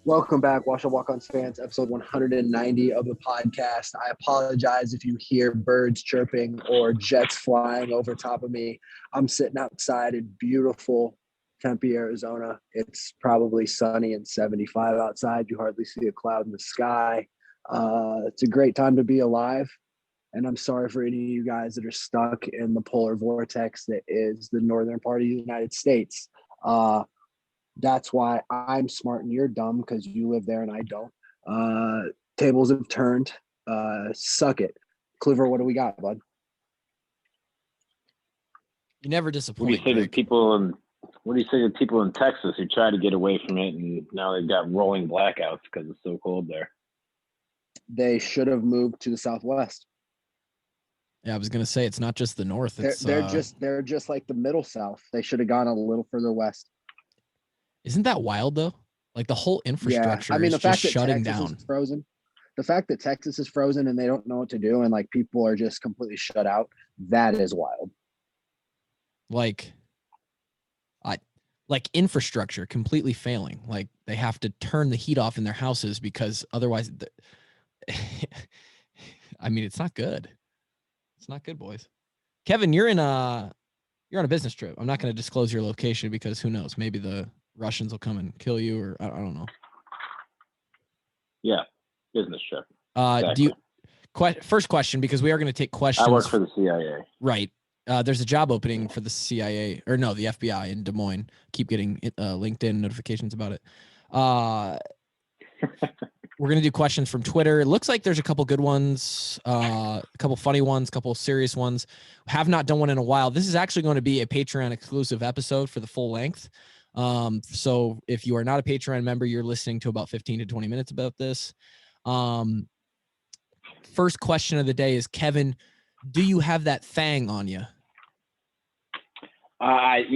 Welcome back, Walkons fans, episode 190 of the podcast. I apologize if you hear birds chirping or jets flying over top of me. I'm sitting outside in beautiful Tempe, Arizona. It's probably sunny and 75 outside. You hardly see a cloud in the sky. It's a great time to be alive. And I'm sorry for any of you guys that are stuck in the polar vortex that is the northern part of the United States. That's why I'm smart and you're dumb because you live there and I don't. Tables have turned. Suck it. Cleaver, what do we got, bud? You never What do disappoint. you say to people in Texas who try to get away from it and now they've got rolling blackouts because it's so cold there? They should have moved to the Southwest. Yeah, I was gonna say it's not just the North. They're just like the middle South. They should have gone a little further west. Isn't that wild though? Like the whole infrastructure the is fact just that shutting Texas down. is frozen. The fact that Texas is frozen and they don't know what to do and like people are just completely shut out. That is wild. Like infrastructure completely failing. Like they have to turn the heat off in their houses because otherwise, I mean, it's not good. It's not good, boys. Kevin, you're on a business trip. I'm not going to disclose your location because who knows? Maybe the Russians will come and kill you, or I don't know. Yeah, business trip. Exactly. First question, because we are going to take questions. I work for the CIA. Right. There's a job opening for the CIA, or no, the FBI in Des Moines. Keep getting LinkedIn notifications about it. We're going to do questions from Twitter. It looks like there's a couple good ones, a couple funny ones, a couple serious ones. Have not done one in a while. This is actually going to be a Patreon exclusive episode for the full length. So if you are not a Patreon member, you're listening to about 15 to 20 minutes about this. First question of the day is, Kevin, do you have that thang on you? I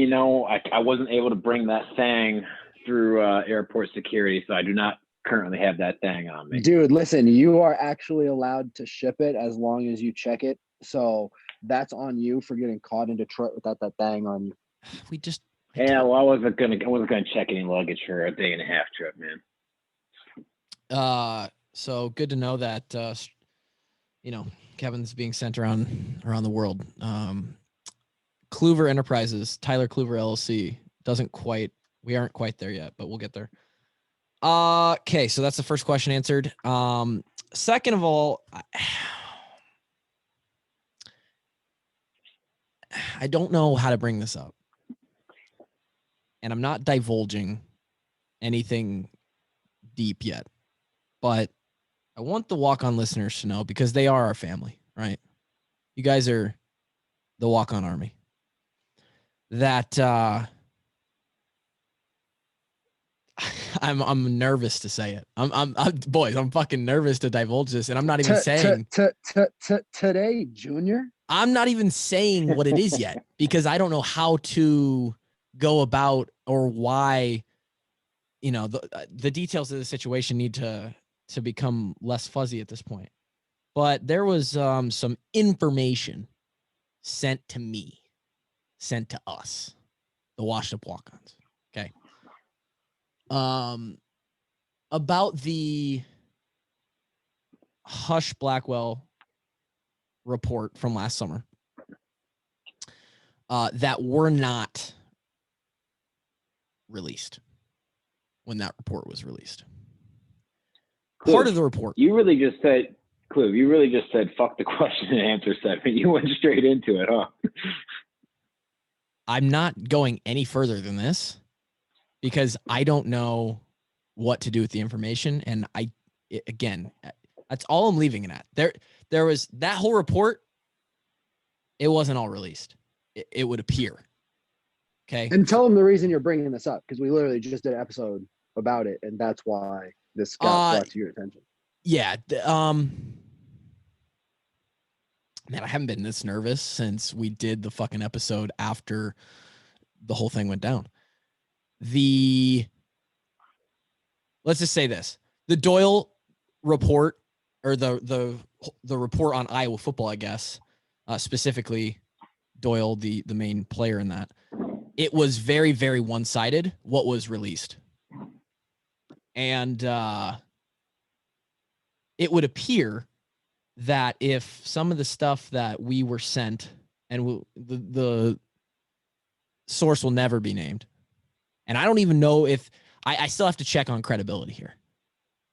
wasn't able to bring that thing through airport security, so I do not currently have that thing on me. Dude, listen, you are actually allowed to ship it as long as you check it. So that's on you for getting caught in Detroit without that thing on you. I wasn't gonna check any luggage for a day and a half trip, man. So good to know that Kevin's being sent around the world. Kluver Enterprises, Tyler Kluver LLC we aren't quite there yet, but we'll get there. Okay, so that's the first question answered. Second of all, I don't know how to bring this up. And I'm not divulging anything deep yet, but I want the Walk-On listeners to know, because they are our family, right? You guys are the Walk-On army. That I'm nervous to say it. I'm fucking nervous to divulge this, and I'm not even saying today, Junior. I'm not even saying what it is yet because I don't know how to go about or why. The details of the situation need to become less fuzzy at this point. But there was some information sent to us, the Washed Up Walk-Ons. Okay. About the Hush Blackwell report from last summer that were not released when that report was released. Part of the report. You really just said, fuck the question and answer segment. You went straight into it, huh? I'm not going any further than this because I don't know what to do with the information. And that's all I'm leaving it at. There was that whole report. It wasn't all released. It would appear. Okay. And tell them the reason you're bringing this up, because we literally just did an episode about it, and that's why this got brought to your attention. Yeah. Man, I haven't been this nervous since we did the fucking episode after the whole thing went down. Let's just say this. The Doyle report, or the report on Iowa football, I guess, specifically Doyle, the main player in that, it was very, very one-sided what was released. And it would appear that if some of the stuff that we were sent, and the source will never be named, and I don't even know if I still have to check on credibility here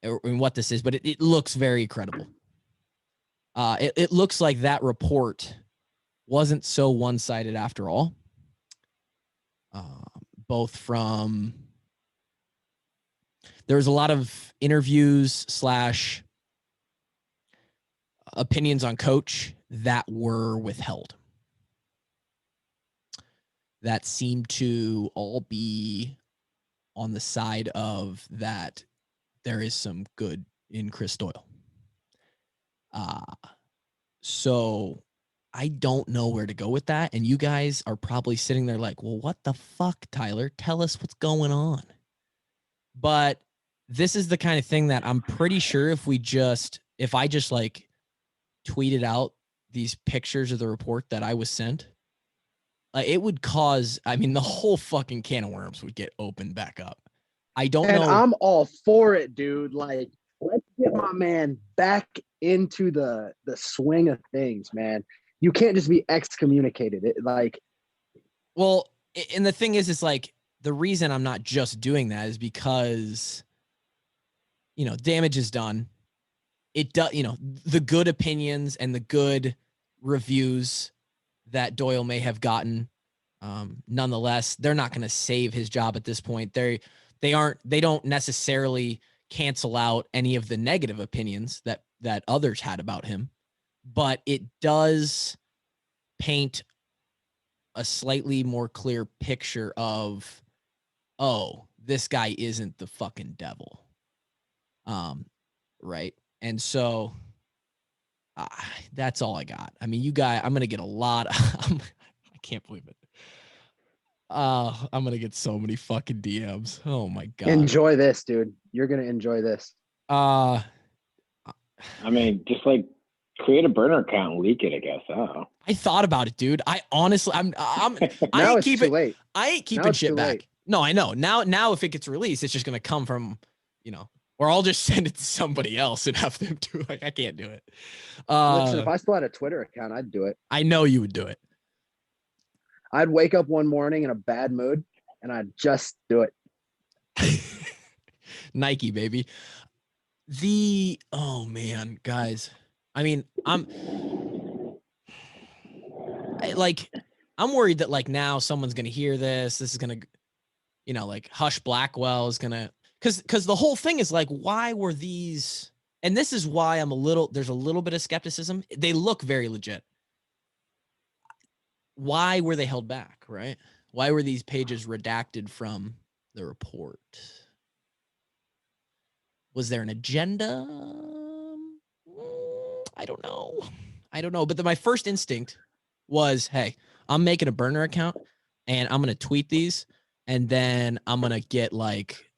and what this is, but it looks very credible. It looks like that report wasn't so one-sided after all. Both from, there was a lot of interviews / opinions on coach that were withheld. That seemed to all be on the side of that there is some good in Chris Doyle. So I don't know where to go with that. And you guys are probably sitting there like, well, what the fuck, Tyler? Tell us what's going on. But this is the kind of thing that I'm pretty sure if I just like tweeted out these pictures of the report that I was sent, it would cause, the whole fucking can of worms would get opened back up. I don't know. And I'm all for it, dude. Like, let's get my man back into the swing of things, man. You can't just be excommunicated. Well, and the thing is, it's like, the reason I'm not just doing that is because, damage is done. It does, the good opinions and the good reviews that Doyle may have gotten, nonetheless, they're not going to save his job at this point. They don't necessarily cancel out any of the negative opinions that others had about him, but it does paint a slightly more clear picture of, oh, this guy isn't the fucking devil. Right. And so that's all I got. You guys, I'm going to get a lot. I can't believe it. I'm going to get so many fucking DMs. Oh my God. Enjoy this, dude. You're going to enjoy this. Just like create a burner account and leak it, I guess. Oh. I thought about it, dude. I honestly, I ain't keeping, I ain't keeping shit back. Late. No, I know. Now if it gets released, it's just going to come from, or I'll just send it to somebody else and have them do it. I can't do it. Listen, if I still had a Twitter account, I'd do it. I know you would do it. I'd wake up one morning in a bad mood and I'd just do it. Nike, baby. Oh man, guys. I'm worried that like now someone's going to hear this. This is going to, like Hush Blackwell is going to, because the whole thing is like, why were these, and this is why there's a little bit of skepticism. They look very legit. Why were they held back, right? Why were these pages redacted from the report? Was there an agenda? I don't know. But my first instinct was, hey, I'm making a burner account and I'm going to tweet these. And then I'm going to get like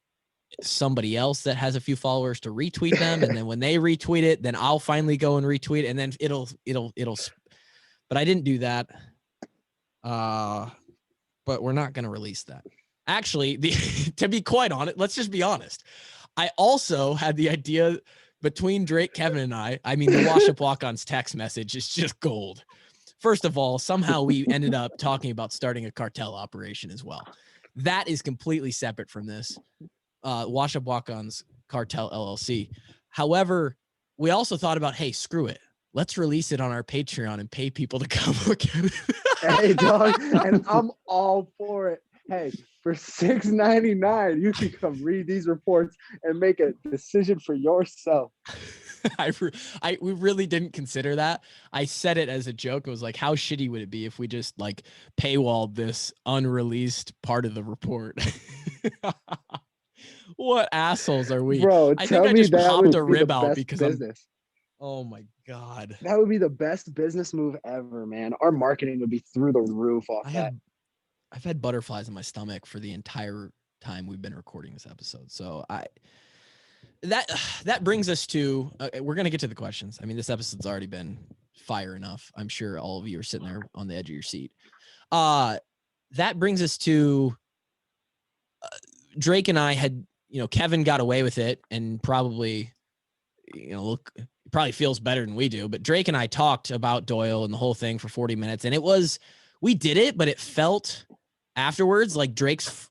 somebody else that has a few followers to retweet them. And then when they retweet it, then I'll finally go and retweet it. And then it'll, but I didn't do that. But we're not going to release that. Actually, to be quite honest, let's just be honest. I also had the idea between Drake, Kevin, and I the Wash Up Walkons text message is just gold. First of all, somehow we ended up talking about starting a cartel operation as well. That is completely separate from this. Wash Up Walkons Cartel LLC. However, we also thought about, hey, screw it. Let's release it on our Patreon and pay people to come look at it. Hey, dog, and I'm all for it. Hey, for $6.99, you can come read these reports and make a decision for yourself. We really didn't consider that. I said it as a joke. It was like, how shitty would it be if we just like paywalled this unreleased part of the report? What assholes are we? Bro, I think I just popped a rib out because business. Oh my God. That would be the best business move ever, man. Our marketing would be through the roof off that. I've had butterflies in my stomach for the entire time we've been recording this episode. So that brings us to, we're going to get to the questions. This episode's already been fire enough. I'm sure all of you are sitting there on the edge of your seat. That brings us to Drake and I had, Kevin got away with it and probably, probably feels better than we do. But Drake and I talked about Doyle and the whole thing for 40 minutes. And we did it, but it felt afterwards like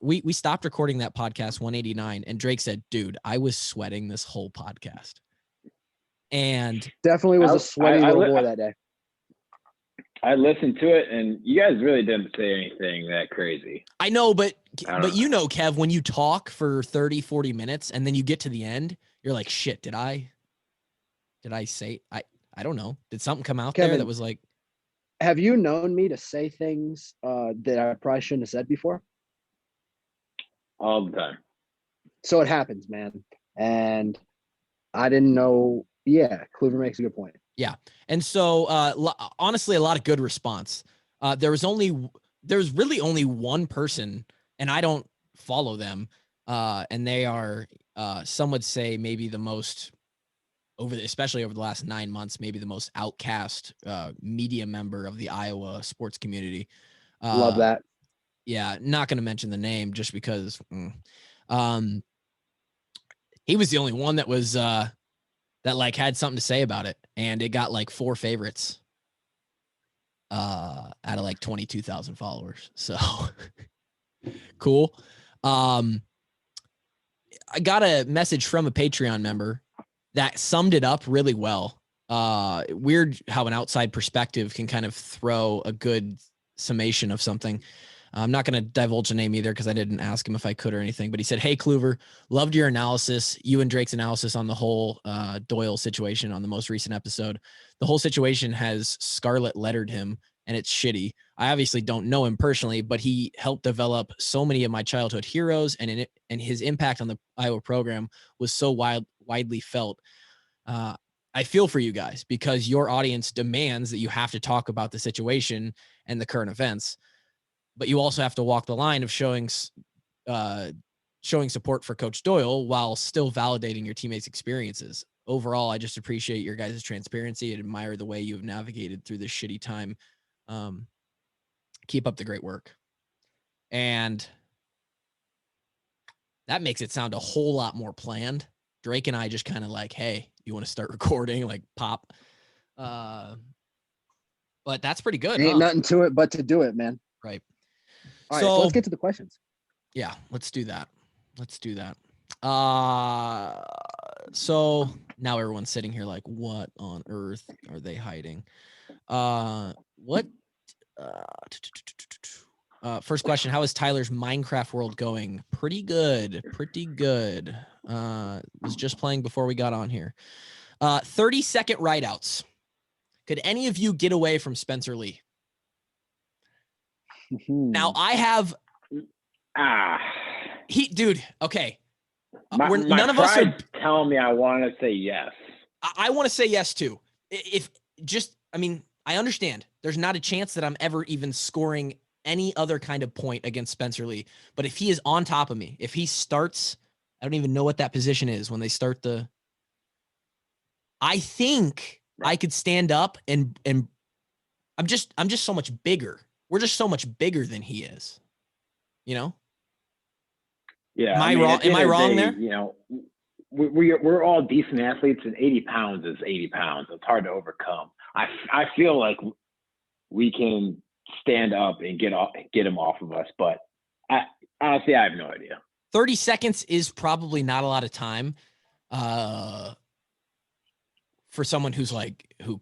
we stopped recording that podcast 189. And Drake said, dude, I was sweating this whole podcast. And definitely was a sweaty little boy that day. I listened to it, and you guys really didn't say anything that crazy. I know, but Kev, when you talk for 30, 40 minutes and then you get to the end, you're like, shit, did I say, I don't know. Did something come out Kevin, there that was like, have you known me to say things that I probably shouldn't have said before? All the time. So it happens, man. And I didn't know. Yeah, Kluver makes a good point. Yeah. And so honestly, a lot of good response. There was really only one person, and I don't follow them. And they are, some would say maybe the most especially over the last 9 months, maybe the most outcast media member of the Iowa sports community. Love that. Yeah. Not going to mention the name just because he was the only one that was, that like had something to say about it, and it got like 4 favorites out of like 22,000 followers. So cool. I got a message from a Patreon member that summed it up really well. Weird how an outside perspective can kind of throw a good summation of something. I'm not going to divulge a name either because I didn't ask him if I could or anything, but he said, hey, Kluver, loved your analysis, you and Drake's analysis on the whole Doyle situation on the most recent episode. The whole situation has scarlet lettered him, and it's shitty. I obviously don't know him personally, but he helped develop so many of my childhood heroes, and his impact on the Iowa program was so widely felt. I feel for you guys because your audience demands that you have to talk about the situation and the current events. But you also have to walk the line of showing support for Coach Doyle while still validating your teammates' experiences. Overall, I just appreciate your guys' transparency and admire the way you have navigated through this shitty time. Keep up the great work. And that makes it sound a whole lot more planned. Drake and I just kind of like, hey, you want to start recording? Like pop. But that's pretty good. Ain't nothing to it but to do it, man. Right. All right, so let's get to the questions. Yeah, let's do that. So now everyone's sitting here like, what on earth are they hiding? First question, how is Tyler's Minecraft world going? Pretty good. Was just playing before we got on here. 30-second rideouts. Could any of you get away from Spencer Lee? Now I have okay. None of us are telling me I want to say yes. I want to say yes too. I understand there's not a chance that I'm ever even scoring any other kind of point against Spencer Lee. But if he is on top of me, if he starts, I don't even know what that position is when they start I think I could stand up and I'm just so much bigger. We're just so much bigger than he is, Yeah. Am I wrong there? We're all decent athletes, and 80 pounds is 80 pounds. It's hard to overcome. I feel like we can stand up and get him off of us, but honestly, I have no idea. 30 seconds is probably not a lot of time for someone who doesn't